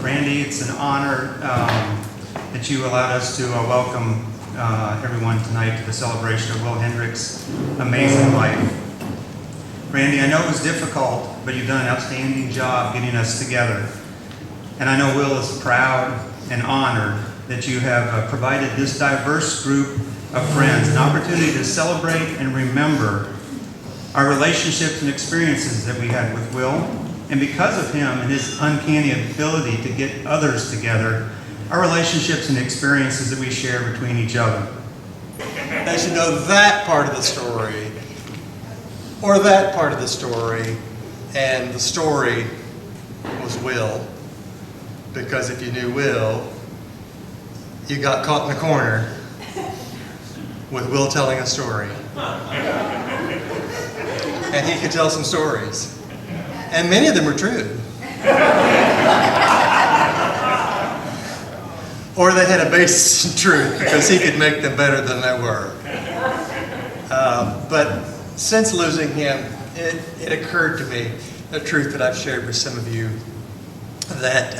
Randy, it's an honor that you allowed us to welcome everyone tonight to the celebration of Will Hendrick's amazing life. Randy, I know it was difficult, but you've done an outstanding job getting us together. And I know Will is proud and honored that you have provided this diverse group of friends an opportunity to celebrate and remember our relationships and experiences that we had with Will. And because of him and his uncanny ability to get others together, our relationships and experiences that we share between each other. As you know that part of the story, or that part of the story, and the story was Will, because if you knew Will, you got caught in the corner with Will telling a story. And he could tell some stories. And many of them were true. Or they had a basis in truth because he could make them better than they were. But since losing him, it occurred to me, a truth that I've shared with some of you, that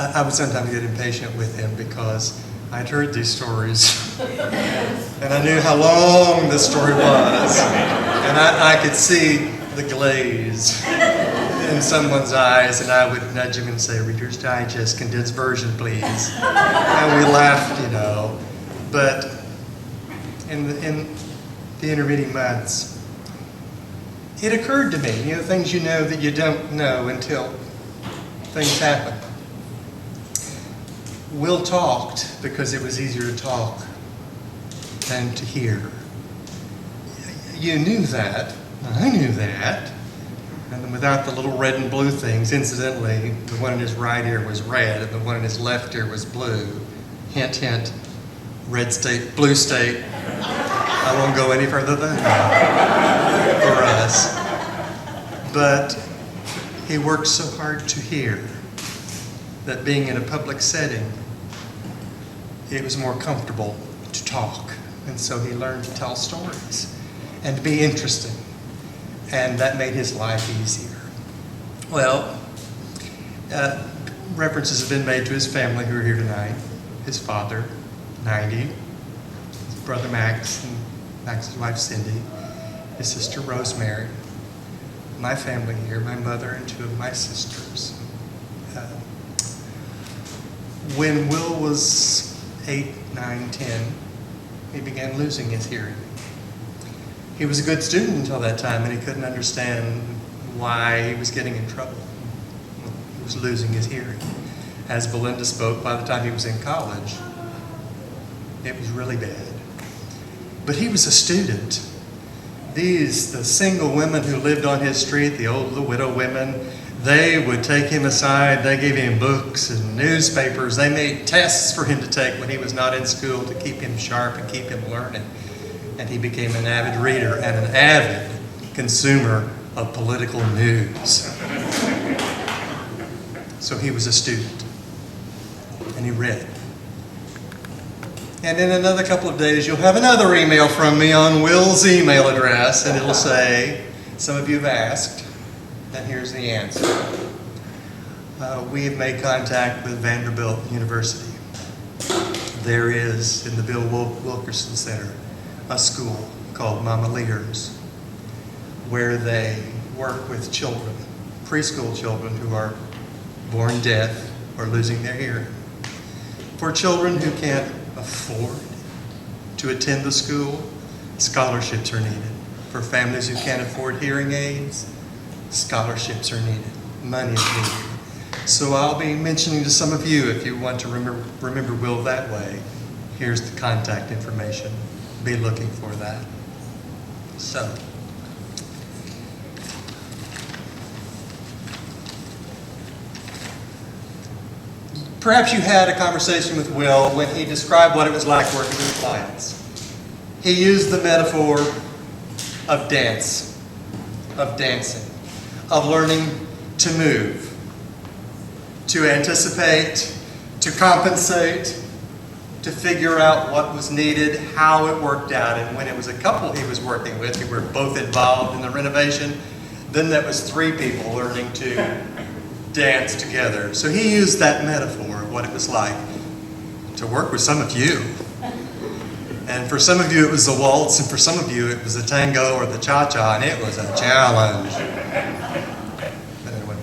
I would sometimes get impatient with him because I'd heard these stories and I knew how long this story was. And I could see the glaze in someone's eyes, and I would nudge him and say, Reader's Digest, condensed version, please. And we laughed, you know. But in the intervening months, it occurred to me, you know, things you know that you don't know until things happen. Will talked because it was easier to talk than to hear. You knew that. I knew that. And without the little red and blue things, incidentally, the one in his right ear was red and the one in his left ear was blue. Hint, hint, red state, blue state. I won't go any further than that for us. But he worked so hard to hear that being in a public setting, it was more comfortable to talk. And so he learned to tell stories and to be interesting. And that made his life easier. Well, references have been made to his family who are here tonight. His father, 90, his brother Max, and Max's wife Cindy, his sister Rosemary, my family here, my mother and two of my sisters. When Will was 8, 9, 10, he began losing his hearing. He was a good student until that time, and he couldn't understand why he was getting in trouble. He was losing his hearing. As Belinda spoke, by the time he was in college, it was really bad. But he was a student. The single women who lived on his street, the widow women, they would take him aside. They gave him books and newspapers. They made tests for him to take when he was not in school to keep him sharp and keep him learning. And he became an avid reader and an avid consumer of political news. So he was a student, and he read. And in another couple of days, you'll have another email from me on Will's email address, and it'll say, some of you have asked, and here's the answer. We have made contact with Vanderbilt University. There is, in the Bill Wilkerson Center, a school called Mama Lears, where they work with children, preschool children who are born deaf or losing their hearing. For children who can't afford to attend the school, scholarships are needed. For families who can't afford hearing aids, scholarships are needed. Money is needed. So I'll be mentioning to some of you, if you want to remember Will that way, here's the contact information. Be looking for that. So, perhaps you had a conversation with Will when he described what it was like working with clients. He used the metaphor of dance, of dancing, of learning to move, to anticipate, to compensate, to figure out what was needed, how it worked out. And when it was a couple he was working with who were both involved in the renovation, then that was 3 people learning to dance together. So he used that metaphor of what it was like to work with some of you. And for some of you it was the waltz, and for some of you it was the tango or the cha-cha, and it was a challenge. But anyway,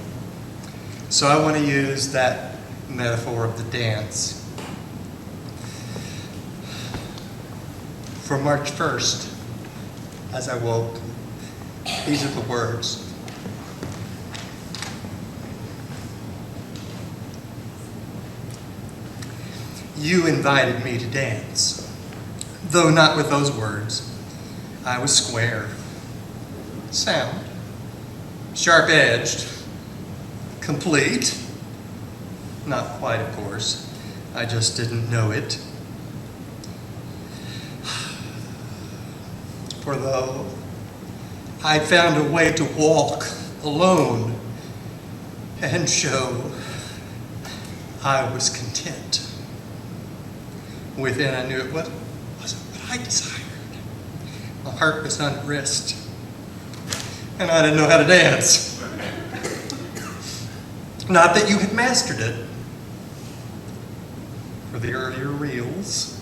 so I want to use that metaphor of the dance. For March 1st, as I woke, these are the words. You invited me to dance, though not with those words. I was square, sound, sharp-edged, complete. Not quite, of course. I just didn't know it. For though I found a way to walk alone and show I was content. Within I knew it wasn't what I desired. My heart was unrest, and I didn't know how to dance. Not that you had mastered it. For the earlier reels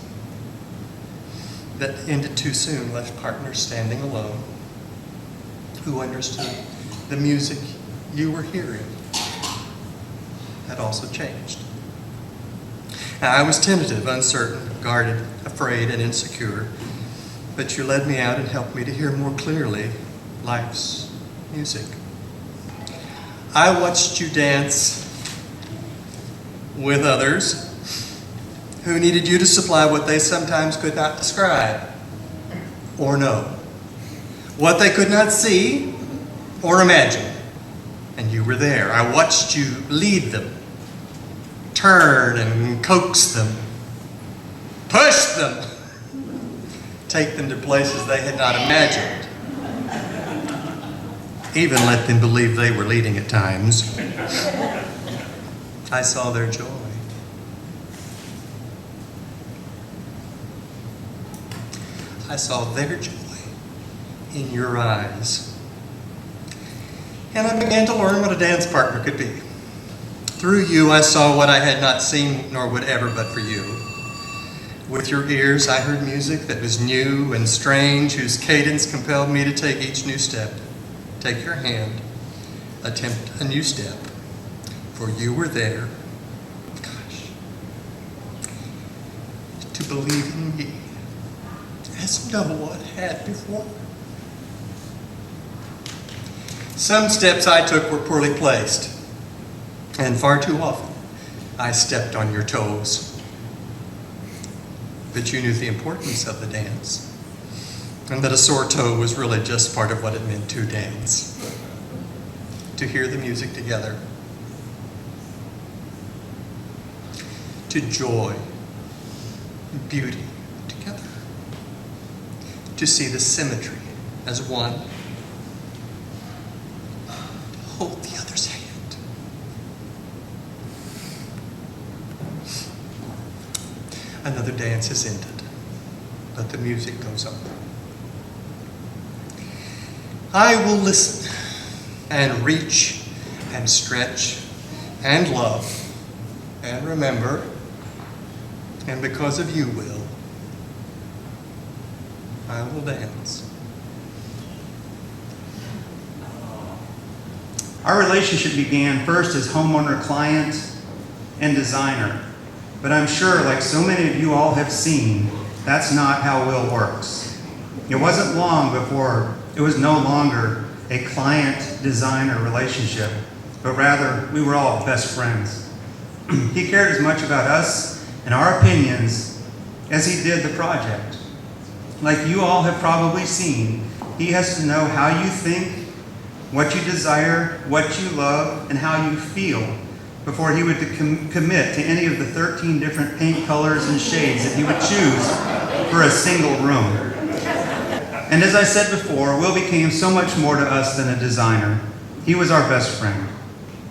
that ended too soon left partners standing alone who understood the music you were hearing had also changed. Now, I was tentative, uncertain, guarded, afraid, and insecure, but you led me out and helped me to hear more clearly life's music. I watched you dance with others who needed you to supply what they sometimes could not describe or know, what they could not see or imagine. And you were there. I watched you lead them, turn and coax them, push them, take them to places they had not imagined, even let them believe they were leading at times. I saw their joy. I saw their joy in your eyes. And I began to learn what a dance partner could be. Through you, I saw what I had not seen nor would ever but for you. With your ears, I heard music that was new and strange, whose cadence compelled me to take each new step. Take your hand, attempt a new step, for you were there, to believe in me as no one had before. Some steps I took were poorly placed, and far too often I stepped on your toes. But you knew the importance of the dance, and that a sore toe was really just part of what it meant to dance, to hear the music together, to joy, beauty together, to see the symmetry as one, to hold the other's hand. Another dance has ended, but the music goes on. I will listen and reach and stretch and love and remember, and because of you, Will, I will dance. Our relationship began first as homeowner, client, and designer. But I'm sure, like so many of you all have seen, that's not how Will works. It wasn't long before it was no longer a client-designer relationship, but rather we were all best friends. He cared as much about us and our opinions as he did the project. Like you all have probably seen, he has to know how you think, what you desire, what you love, and how you feel before he would commit to any of the 13 different paint colors and shades that he would choose for a single room. And as I said before, Will became so much more to us than a designer. He was our best friend.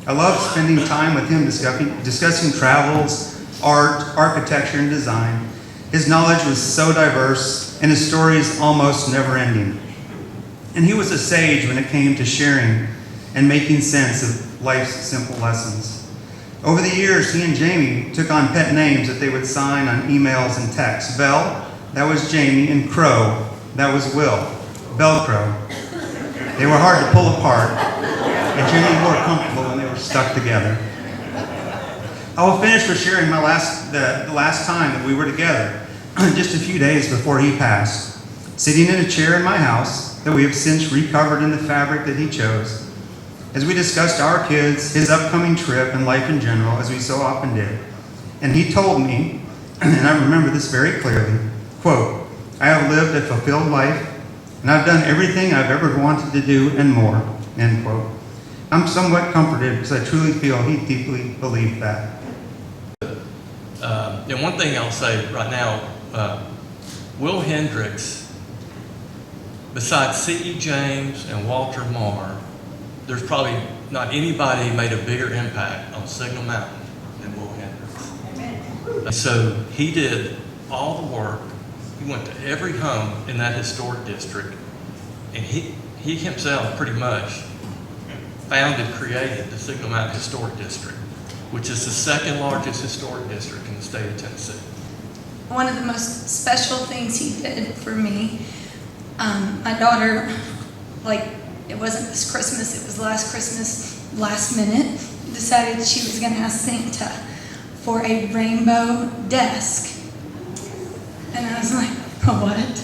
I loved spending time with him discussing travels, art, architecture, and design. His knowledge was so diverse, and his stories almost never-ending. And he was a sage when it came to sharing and making sense of life's simple lessons. Over the years, he and Jamie took on pet names that they would sign on emails and texts. Bell, that was Jamie, and Crow, that was Will. Velcro. They were hard to pull apart, and generally more comfortable when they were stuck together. I will finish with sharing the last time that we were together, just a few days before he passed, sitting in a chair in my house that we have since recovered in the fabric that he chose, as we discussed our kids, his upcoming trip, and life in general, as we so often did. And he told me, and I remember this very clearly, quote, "I have lived a fulfilled life, and I've done everything I've ever wanted to do and more," end quote. I'm somewhat comforted because I truly feel he deeply believed that. And one thing I'll say right now, Will Hendricks, besides C.E. James and Walter Marr, there's probably not anybody made a bigger impact on Signal Mountain than Will Hendricks. And so he did all the work. He went to every home in that historic district, and he himself pretty much created the Signal Mountain Historic District, which is the second largest historic district in the state of Tennessee. One of the most special things he did for me, my daughter, it wasn't this Christmas, it was last Christmas, last minute, decided she was going to ask Santa for a rainbow desk. And I was like, what?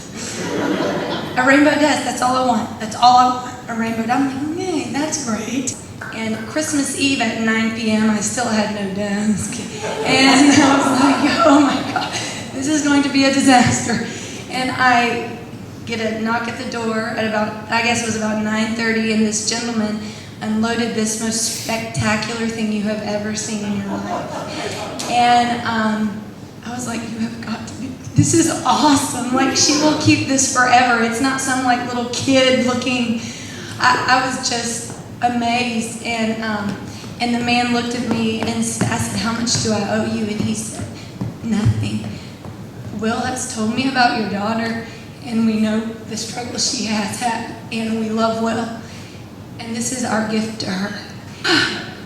A rainbow desk, that's all I want. That's all I want, a rainbow desk. I'm like, okay, that's great. And Christmas Eve at 9 p.m., I still had no desk. And I was like, oh my God, this is going to be a disaster. And I get a knock at the door at about, I guess it was about 9:30, and this gentleman unloaded this most spectacular thing you have ever seen in your life. And I was like, you have got to be, this is awesome. She will keep this forever. It's not some little kid looking, I was just amazed. And the man looked at me and I said, how much do I owe you? And he said, nothing. Will has told me about your daughter, and we know the struggle she has had, and we love Will. And this is our gift to her.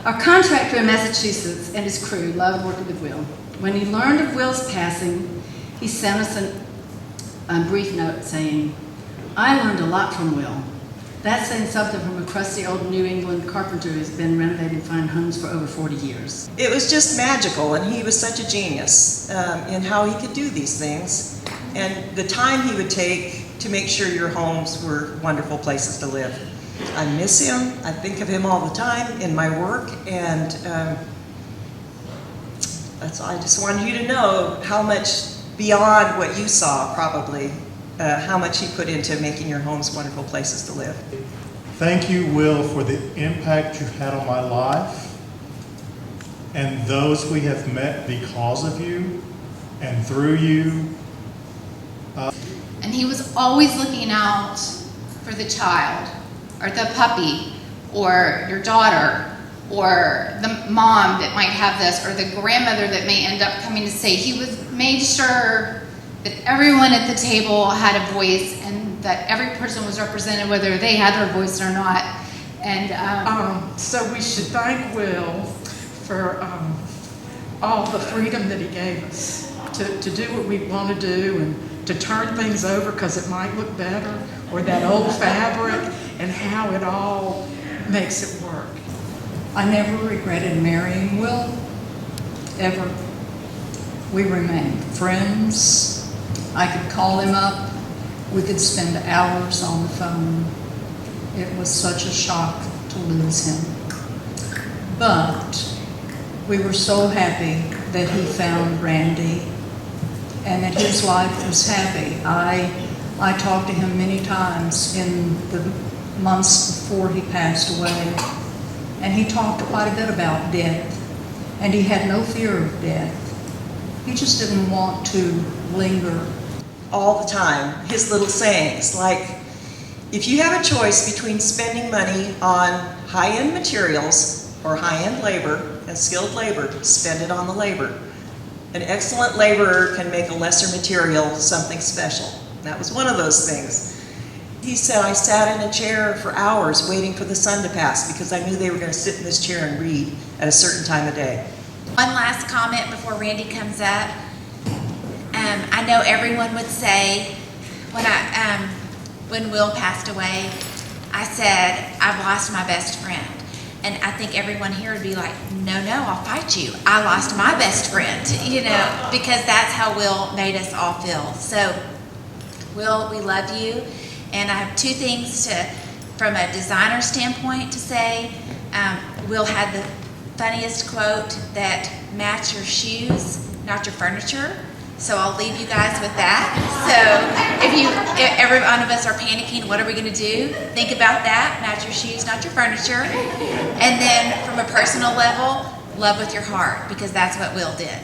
Our contractor in Massachusetts and his crew loved working with Will. When he learned of Will's passing, he sent us a brief note saying, I learned a lot from Will. That's saying something from a crusty old New England carpenter who's been renovating fine homes for over 40 years. It was just magical, and he was such a genius in how he could do these things, and the time he would take to make sure your homes were wonderful places to live. I miss him. I think of him all the time in my work, and I just wanted you to know how much beyond what you saw, probably, how much he put into making your homes wonderful places to live. Thank you, Will, for the impact you've had on my life and those we have met because of you and through you. And he was always looking out for the child, or the puppy, or your daughter, or the mom that might have this, or the grandmother that may end up coming to stay. He made sure that everyone at the table had a voice, and that every person was represented, whether they had their voice or not. And so we should thank Will for all the freedom that he gave us to do what we want to do, and to turn things over because it might look better, or that old fabric, and how it all makes it work. I never regretted marrying Will, ever. We remained friends. I could call him up. We could spend hours on the phone. It was such a shock to lose him. But we were so happy that he found Randy and that his life was happy. I talked to him many times in the months before he passed away, and he talked quite a bit about death, and he had no fear of death. He just didn't want to linger. All the time, his little sayings, like, if you have a choice between spending money on high-end materials or high-end labor and skilled labor, spend it on the labor. An excellent laborer can make a lesser material something special. That was one of those things. He said, I sat in a chair for hours waiting for the sun to pass because I knew they were going to sit in this chair and read at a certain time of day. One last comment before Randy comes up. I know everyone would say, when Will passed away, I said, I've lost my best friend. And I think everyone here would be like, no, I'll fight you. I lost my best friend, because that's how Will made us all feel. So, Will, we love you. And I have two things from a designer standpoint to say. Will had the funniest quote that match your shoes, not your furniture. So I'll leave you guys with that. So if every one of us are panicking, what are we going to do? Think about that. Match your shoes, not your furniture. And then from a personal level, love with your heart, because that's what Will did.